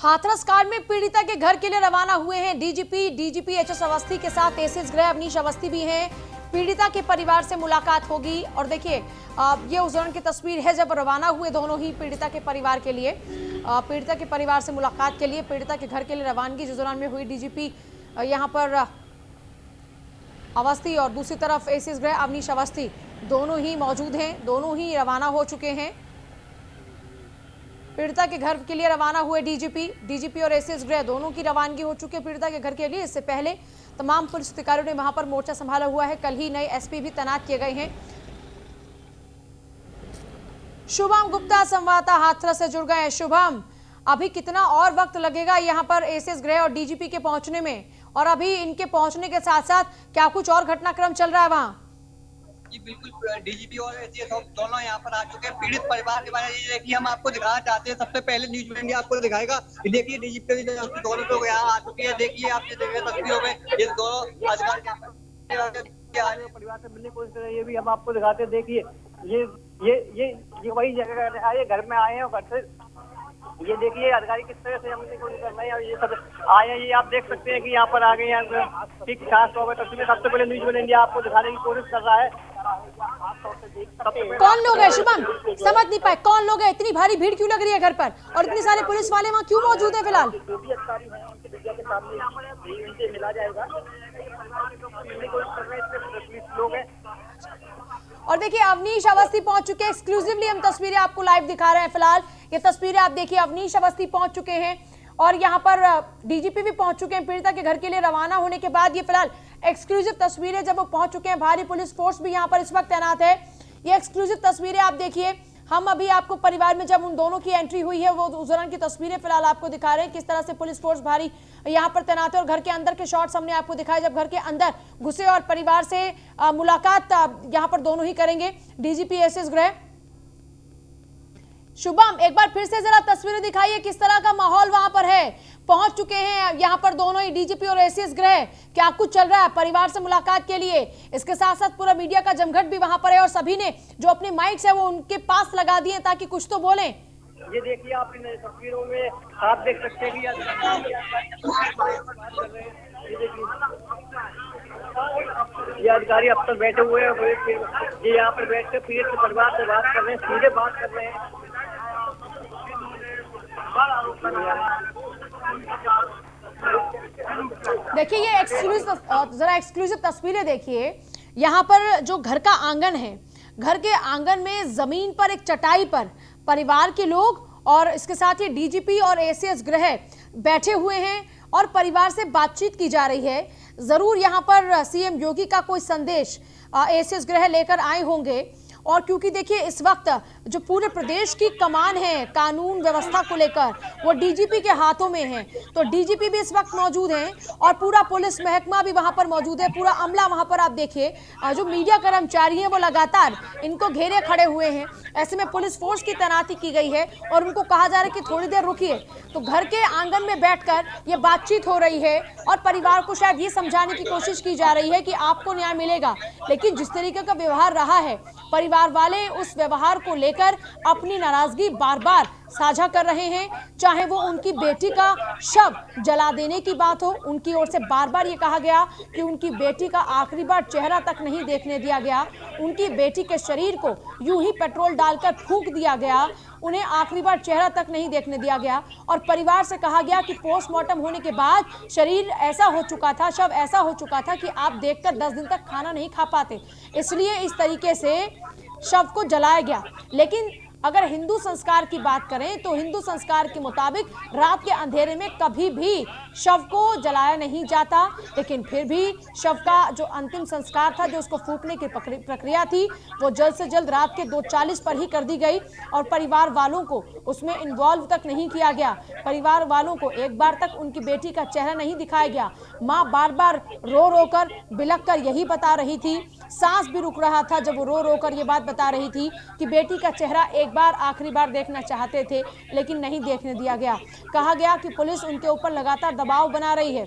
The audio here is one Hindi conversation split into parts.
हाथरस कांड में पीड़िता के घर के लिए रवाना हुए हैं डीजीपी एचएस अवस्थी के साथ एसीएस गृह अवनीश अवस्थी भी हैं। पीड़िता के परिवार से मुलाकात होगी और देखिए ये उस दौरान की तस्वीर है जब रवाना हुए दोनों ही पीड़िता के परिवार के लिए, पीड़िता के परिवार से मुलाकात के लिए, पीड़िता के घर के लिए रवानगी जिस दौरान में हुई। डीजीपी यहाँ पर अवस्थी और दूसरी तरफ एसीएस गृह अवनीश अवस्थी दोनों ही मौजूद हैं, दोनों ही रवाना हो चुके हैं। पीड़िता के घर के लिए रवाना हुए डीजीपी और एसीएस गृह दोनों की रवानगी हो चुकी है पीड़िता के घर के लिए। इससे पहले तमाम पुलिस अधिकारियों ने वहां पर मोर्चा संभाला हुआ है। कल ही नए एसपी भी तैनात किए गए हैं। शुभम गुप्ता संवाददाता हाथरस से जुड़ गए हैं। शुभम, अभी कितना और वक्त लगेगा यहाँ पर एसीएस गृह और डीजीपी के पहुंचने में, और अभी इनके पहुंचने के साथ साथ क्या कुछ और घटनाक्रम चल रहा है वहाँ? जी बिल्कुल, डीजीपी और एसीएस दोनों यहाँ पर आ चुके हैं। पीड़ित परिवार के बारे में देखिए हम आपको दिखाना चाहते हैं। सबसे पहले न्यूज मीडिया आपको दिखाएगा। देखिए डीजीपी दोनों लोग यहाँ आ चुके हैं। देखिए आप ये देख रहे तस्वीरों में ये दोनों अधिकारी परिवार से मिलने की कोशिश कर रहे हैं। ये भी हम आपको दिखाते हैं। देखिए ये वही जगह आए, घर में आए हैं और घर से ये देखिए अधिकारी किस तरह से हमने कोशिश कर रहे हैं। ये सब आए हैं, ये आप देख सकते हैं कि यहाँ पर आ गए हैं। ठीक खास तौर पर तस्वीरें सबसे पहले न्यूज मीडिया इंडिया आपको दिखाने की कोशिश कर रहा है। कौन लोग है शुभम? समझ नहीं पाए कौन लोग है? इतनी भारी भीड़ क्यों लग रही है घर पर, और इतने सारे पुलिस वाले वहाँ क्यों मौजूद है? फिलहाल जो भी अधिकारी हैं उनके मीडिया के सामने इनसे मिला जाएगा। लोग हैं और देखिए अवनीश अवस्थी पहुंच चुके हैं। एक्सक्लूसिवली हम तस्वीरें आपको लाइव दिखा रहे हैं। फिलहाल ये तस्वीरें आप देखिए, अवनीश अवस्थी पहुंच चुके हैं और यहाँ पर डीजीपी भी पहुंच चुके हैं। पीड़िता के घर के लिए रवाना होने के बाद ये फिलहाल एक्सक्लूसिव तस्वीरें जब वो पहुंच चुके हैं। भारी पुलिस फोर्स भी यहाँ पर इस वक्त तैनात है। ये एक्सक्लूसिव तस्वीरें आप देखिए। हम अभी आपको परिवार में जब उन दोनों की एंट्री हुई है वो उस दौरान की तस्वीरें फिलहाल आपको दिखा रहे हैं, किस तरह से पुलिस फोर्स भारी यहाँ पर तैनात है। और घर के अंदर के शॉट्स हमने आपको दिखाए जब घर के अंदर घुसे और परिवार से मुलाकात यहाँ पर दोनों ही करेंगे डीजीपी एसीएस गृह। शुभम, एक बार फिर से जरा तस्वीरें दिखाइए, किस तरह का माहौल वहां पर है? पहुंच चुके हैं यहाँ पर दोनों ही डीजीपी और एसीएस गृह, क्या कुछ चल रहा है परिवार से मुलाकात के लिए? इसके साथ साथ पूरा मीडिया का जमघट भी वहां पर है और सभी ने जो अपने माइक्स है वो उनके पास लगा दिए ताकि कुछ तो बोलें। ये देखिए आप इन तस्वीरों में आप देख सकते हैं कि ये अधिकारी अब तक बैठे हुए हैं। ये यहाँ पर बैठ कर पीड़ित के परिवार से बात कर रहे हैं, सीधे बात कर रहे हैं। देखिए ये एक्सक्लूसिव तस्वीरें देखिए। यहाँ पर जो घर का आंगन है, घर के आंगन में जमीन पर एक चटाई पर परिवार के लोग और इसके साथ ही डीजीपी और एसीएस गृह बैठे हुए हैं और परिवार से बातचीत की जा रही है। जरूर यहाँ पर सीएम योगी का कोई संदेश एसीएस गृह लेकर आए होंगे। और क्योंकि देखिए इस वक्त जो पूरे प्रदेश की कमान है कानून व्यवस्था को लेकर वो डीजीपी के हाथों में है, तो डीजीपी भी इस वक्त मौजूद हैं और पूरा पुलिस महकमा भी वहां पर मौजूद है, पूरा अमला वहां पर। आप देखिए जो मीडिया कर्मचारी हैं वो लगातार इनको घेरे खड़े हुए हैं। ऐसे में पुलिस फोर्स की तैनाती की गई है और उनको कहा जा रहा है कि थोड़ी देर रुकिए। तो घर के आंगन में बैठकर ये बातचीत हो रही है और परिवार को शायद ये समझाने की कोशिश की जा रही है कि आपको न्याय मिलेगा। लेकिन जिस तरीके का व्यवहार रहा है, परिवार वाले उस व्यवहार को लेकर अपनी नाराजगी बार बार साझा कर रहे हैं। चाहे वो उनकी बेटी का शव जला देने की बात हो, उनकी ओर से बार बार ये कहा गया कि उनकी बेटी का आखिरी बार चेहरा तक नहीं देखने दिया गया, उनकी बेटी के शरीर को यूं ही पेट्रोल डालकर फूंक दिया गया, उन्हें आखिरी बार चेहरा तक नहीं देखने दिया गया। और परिवार से कहा गया कि पोस्टमार्टम होने के बाद शरीर ऐसा हो चुका था, शव ऐसा हो चुका था कि आप देखकर 10 दिन तक खाना नहीं खा पाते, इसलिए इस तरीके से शव को जलाया गया। लेकिन अगर हिंदू संस्कार की बात करें तो हिंदू संस्कार के मुताबिक रात के अंधेरे में कभी भी शव को जलाया नहीं जाता। लेकिन फिर भी शव का जो अंतिम संस्कार था, जो उसको फूंकने की प्रक्रिया थी, वो जल्द से जल्द रात के 2:40 पर ही कर दी गई और परिवार वालों को उसमें इन्वॉल्व तक नहीं किया गया। परिवार वालों को एक बार तक उनकी बेटी का चेहरा नहीं दिखाया गया। माँ बार बार रो रो कर बिलख कर यही बता रही थी, सांस भी रुक रहा था जब वो रो रो कर ये बात बता रही थी कि बेटी का चेहरा एक बार आखिरी बार देखना चाहते थे लेकिन नहीं देखने दिया गया। कहा गया कि पुलिस उनके ऊपर लगातार दबाव बना रही है।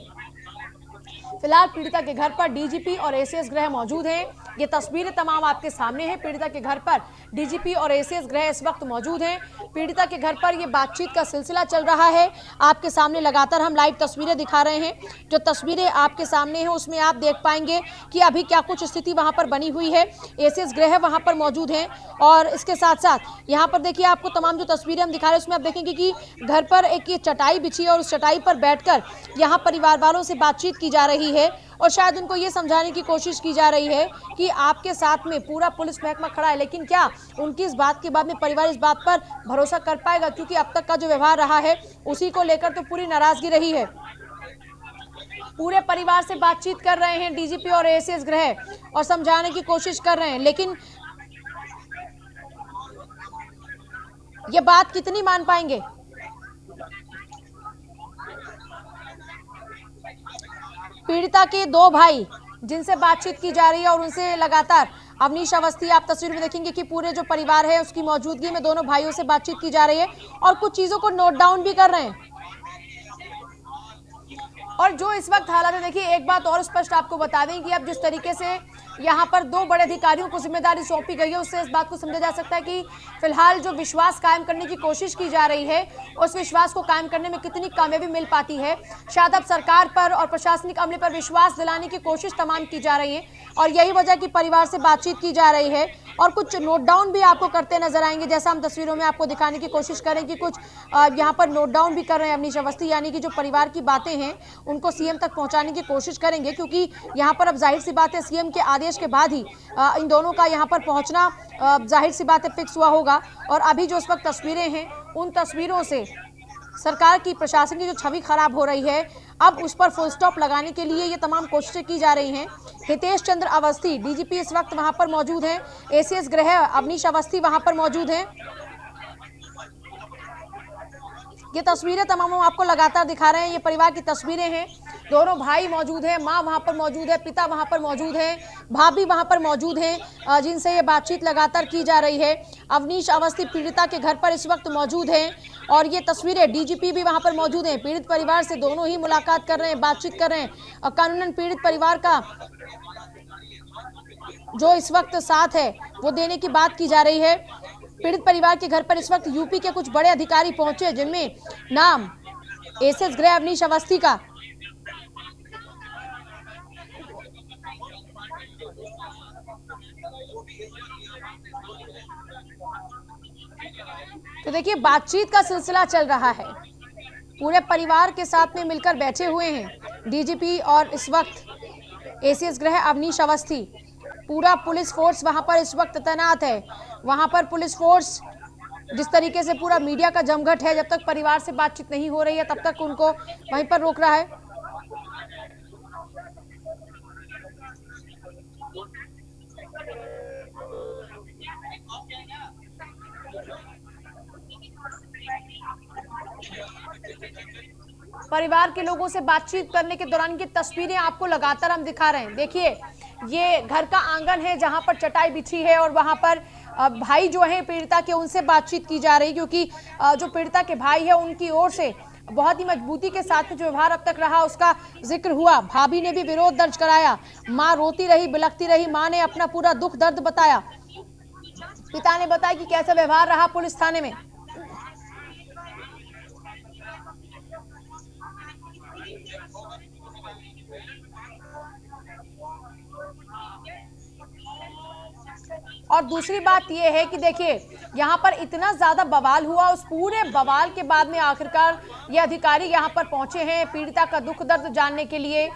फिलहाल पीड़िता के घर पर डीजीपी और एसीएस गृह मौजूद हैं। ये तस्वीरें तमाम आपके सामने हैं। पीड़िता के घर पर डीजीपी और एसीएस गृह इस वक्त मौजूद हैं। पीड़िता के घर पर ये बातचीत का सिलसिला चल रहा है। आपके सामने लगातार हम लाइव तस्वीरें दिखा रहे हैं। जो तस्वीरें आपके सामने हैं उसमें आप देख पाएंगे कि अभी क्या कुछ स्थिति वहां पर बनी हुई है। एसीएस गृह वहां पर मौजूद हैं और इसके साथ साथ यहाँ पर देखिए आपको तमाम जो तस्वीरें हम दिखा रहे हैं उसमें आप देखेंगे कि घर पर एक ये चटाई बिछी है और उस चटाई पर बैठकर यहाँ परिवार वालों से बातचीत की जा रही है और शायद उनको ये समझाने की कोशिश की जा रही है कि आपके साथ में पूरा पुलिस महकमा खड़ा है। लेकिन क्या उनकी इस बात के बाद में परिवार इस बात पर भरोसा कर पाएगा, क्योंकि अब तक का जो व्यवहार रहा है उसी को लेकर तो पूरी नाराजगी रही है। पूरे परिवार से बातचीत कर रहे हैं डीजीपी और एसीएस गृह और समझाने की कोशिश कर रहे हैं, लेकिन ये बात कितनी मान पाएंगे। पीड़िता के दो भाई जिनसे बातचीत की जा रही है और उनसे लगातार अवनीश अवस्थी, आप तस्वीर में देखेंगे कि पूरे जो परिवार है उसकी मौजूदगी में दोनों भाइयों से बातचीत की जा रही है और कुछ चीजों को नोट डाउन भी कर रहे हैं। और जो इस वक्त हालात है, देखिए एक बात और स्पष्ट आपको बता दें कि अब जिस तरीके से यहाँ पर दो बड़े अधिकारियों को जिम्मेदारी सौंपी गई है उससे इस बात को समझा जा सकता है कि फिलहाल जो विश्वास कायम करने की कोशिश की जा रही है उस विश्वास को कायम करने में कितनी कामयाबी मिल पाती है। शायद अब सरकार पर और प्रशासनिक अमले पर विश्वास दिलाने की कोशिश तमाम की जा रही है और यही वजह की परिवार से बातचीत की जा रही है और कुछ नोट डाउन भी आपको करते नजर आएंगे। जैसा हम तस्वीरों में आपको दिखाने की कोशिश करें कि कुछ यहाँ पर नोट डाउन भी कर रहे हैं अवनीश अवस्थी, यानी कि जो परिवार की बातें हैं उनको सीएम तक पहुंचाने की कोशिश करेंगे, क्योंकि यहाँ पर अब जाहिर सी बात है सीएम के आदेश के बाद ही इन दोनों का यहाँ पर पहुंचना जाहिर सी बात है फिक्स हुआ होगा। और अभी जो इस वक्त तस्वीरें हैं उन तस्वीरों से सरकार की प्रशासन की जो छवि खराब हो रही है अब उस पर फुल स्टॉप लगाने के लिए ये तमाम कोशिशें की जा रही हैं। हितेश चंद्र अवस्थी डीजीपी इस वक्त वहां पर मौजूद हैं, एसीएस गृह अवनीश अवस्थी वहां पर मौजूद हैं। ये तस्वीरें तमाम हम आपको लगातार दिखा रहे हैं, ये परिवार की तस्वीरें हैं। दोनों भाई मौजूद हैं, माँ वहां पर मौजूद है, पिता वहां पर मौजूद है, भाभी वहां पर मौजूद हैं जिनसे ये बातचीत लगातार की जा रही है। अवनीश अवस्थी पीड़िता के घर पर इस वक्त मौजूद हैं और ये तस्वीरें डीजीपी भी वहां पर मौजूद हैं। पीड़ित परिवार से दोनों ही मुलाकात कर रहे हैं, बातचीत कर रहे हैं और कानूनन पीड़ित परिवार का जो इस वक्त साथ है वो देने की बात की जा रही है। पीड़ित परिवार के घर पर इस वक्त यूपी के कुछ बड़े अधिकारी पहुंचे जिनमें नाम एसीएस गृह अवनीश अवस्थी का। तो देखिए बातचीत का सिलसिला चल रहा है, पूरे परिवार के साथ में मिलकर बैठे हुए हैं डीजीपी और इस वक्त एसीएस गृह अवनीश अवस्थी। पूरा पुलिस फोर्स वहां पर इस वक्त तैनात है। वहां पर पुलिस फोर्स जिस तरीके से पूरा मीडिया का जमघट है, जब तक परिवार से बातचीत नहीं हो रही है तब तक उनको वहीं पर रोक रहा है। परिवार के लोगों से बातचीत करने के दौरान की तस्वीरें आपको लगातार हम दिखा रहे हैं। देखिए ये घर का आंगन है जहां पर चटाई बिछी है और वहां पर भाई जो है पीड़िता के उनसे बातचीत की जा रही, क्योंकि जो पीड़िता के भाई है उनकी ओर से बहुत ही मजबूती के साथ में जो व्यवहार अब तक रहा उसका जिक्र हुआ। भाभी ने भी विरोध दर्ज कराया, माँ रोती रही, बिलखती रही, माँ ने अपना पूरा दुख दर्द बताया, पिता ने बताया कि कैसा व्यवहार रहा पुलिस थाने में। और दूसरी बात यह है कि देखिए यहाँ पर इतना ज्यादा बवाल हुआ, उस पूरे बवाल के बाद में आखिरकार ये अधिकारी यहाँ पर पहुंचे हैं पीड़िता का दुख दर्द जानने के लिए।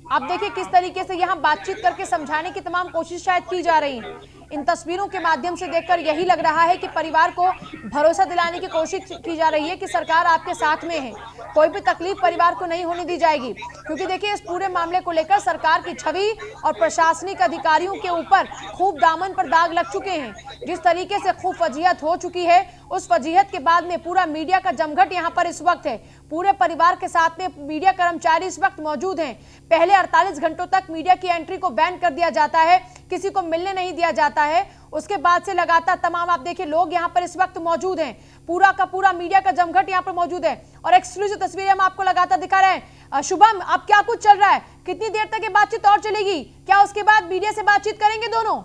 आप देखिए किस तरीके से यहाँ बातचीत करके समझाने की तमाम कोशिश शायद की जा रही है। इन तस्वीरों के माध्यम से देखकर यही लग रहा है कि परिवार को भरोसा दिलाने की कोशिश की जा रही है कि सरकार आपके साथ में है, कोई भी तकलीफ परिवार को नहीं होने दी जाएगी। क्योंकि देखिए इस पूरे मामले को लेकर सरकार की छवि और प्रशासनिक अधिकारियों के ऊपर खूब दामन पर दाग लग चुके हैं। जिस तरीके से खूब फजीहत हो चुकी है, उस फजीहत के बाद में पूरा मीडिया का जमघट यहाँ पर इस वक्त है। पूरे परिवार के साथ में मीडिया कर्मचारी इस वक्त मौजूद हैं। पहले 48 घंटों तक मीडिया की एंट्री को बैन कर दिया जाता है, किसी को मिलने नहीं दिया जाता है। उसके बाद से लगातार तमाम आप देखिए लोग यहाँ पर इस वक्त मौजूद हैं। पूरा का पूरा मीडिया का जमघट यहाँ पर मौजूद है और एक्सक्लूसिव तस्वीरें हम आपको लगातार दिखा रहे हैं। शुभम, अब क्या कुछ चल रहा है, कितनी देर तक ये बातचीत और चलेगी, क्या उसके बाद मीडिया से बातचीत करेंगे दोनों?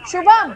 शुभम।